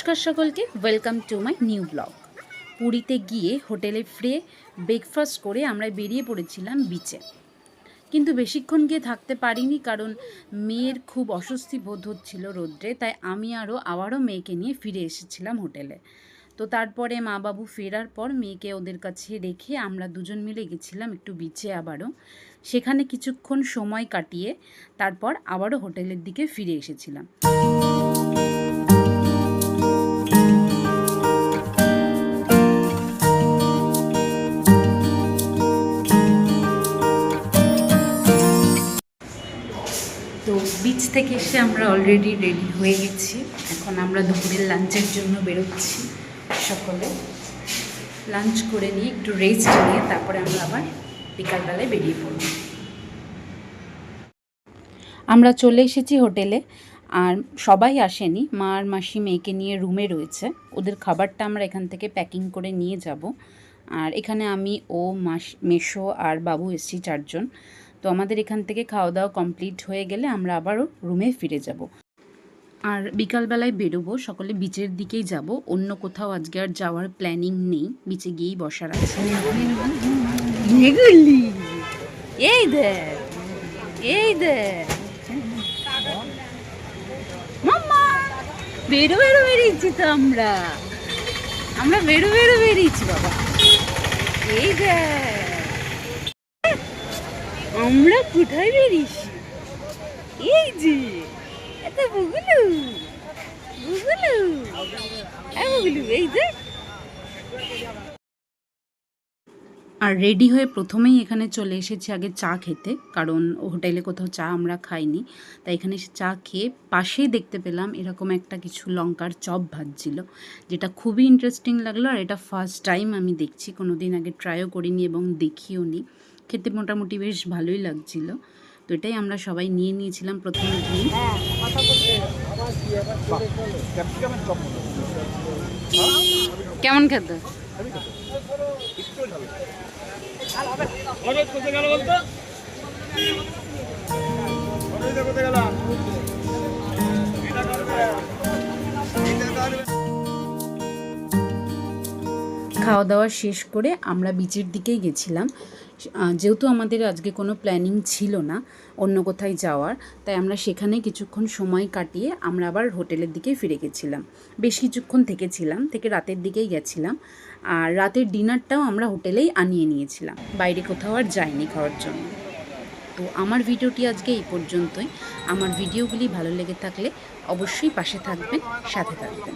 নমস্কার সকলকে, welcome to my new blog. পুরীতে গিয়ে হোটেলে ফ্রি ব্রেকফাস্ট করে আমরা বেরিয়ে পড়েছিলাম বিচে, কিন্তু বেশিক্ষণ গিয়ে থাকতে পারিনি কারণ মেয়ের খুব অস্বস্তি বোধ হচ্ছিল রোদ্রে, তাই আমি আবারও মেয়েকে নিয়ে ফিরে এসেছিলাম হোটেলে। তো তারপরে মা বাবু ফেরার পর মেয়েকে ওদের কাছে রেখে আমরা দুজন মিলে গেছিলাম একটু বিচে আবারও, সেখানে কিছুক্ষণ সময় কাটিয়ে তারপর আবারও হোটেলের দিকে ফিরে এসেছিলাম। তো বিচ থেকে এসে আমরা অলরেডি রেডি হয়ে গেছি। এখন আমরা দুপুরের লাঞ্চের জন্য বেরোচ্ছি। সকলে লাঞ্চ করে নিয়ে একটু রেস্ট নিয়ে তারপরে আমরা আবার বিকালবেলায় বেরিয়ে পড়ব। আমরা চলে এসেছি হোটেলে, আর সবাই আসেনি, মা আর মাসি মেয়েকে নিয়ে রুমে রয়েছে। ওদের খাবারটা আমরা এখান থেকে প্যাকিং করে নিয়ে যাব। আর এখানে আমি, ও, মেশো আর বাবু এসেছি, 4 জন। তো আমাদের এখান থেকে খাওয়া দাওয়া কমপ্লিট হয়ে গেলে আমরা আবারও রুমে ফিরে যাব। আর বিকালবেলায় বেরোবো, সকলে বিচের দিকেই যাব, অন্য কোথাও আজকে আর যাওয়ার প্ল্যানিং নেই, বিচে গিয়েই বসার আছে। এই দেখ, এই দেখ মাম্মা, বেরিয়েছি তো আমরা বেরিয়েছি বাবা। এই দেখ আমরা কোথায় বেরিয়েছি, এই যে এত বুগলু এই যে। আর রেডি হয়ে প্রথমেই এখানে চলে এসেছি আগে চা খেতে, কারণ হোটেলে কোথাও চা আমরা খাইনি, তাই এখানে এসে চা খেয়ে পাশেই দেখতে পেলাম এরকম একটা কিছু লঙ্কার চপ ভাজছিল, যেটা খুবই ইন্টারেস্টিং লাগলো। আর এটা ফার্স্ট টাইম আমি দেখছি, কোনো দিন আগে ট্রাইও করিনি এবং দেখিও নি। খেতে মোটামুটি বেশ ভালোই লাগছিল। তো এটাই আমরা সবাই নিয়ে নিয়েছিলাম প্রথমে দিন। কেমন খেতে? খাওয়া দাওয়া শেষ করে আমরা বিচের দিকেই গেছিলাম। যেহেতু আমাদের আজকে কোনো প্ল্যানিং ছিল না অন্য কোথায় যাওয়ার, তাই আমরা সেখানে কিছুক্ষণ সময় কাটিয়ে আমরা আবার হোটেলের দিকে ফিরে গেছিলাম। বেশ কিছুক্ষণ থেকেছিলাম, থেকে রাতের দিকেই গেছিলাম। আর রাতের ডিনারটাও আমরা হোটেলেই আনিয়ে নিয়েছিলাম, বাইরে কোথাও আর যাইনি খাওয়ার জন্য। তো আমার ভিডিওটি আজকে এই পর্যন্তই। আমার ভিডিওগুলি ভালো লেগে থাকলে অবশ্যই পাশে থাকবেন, সাথে থাকবেন।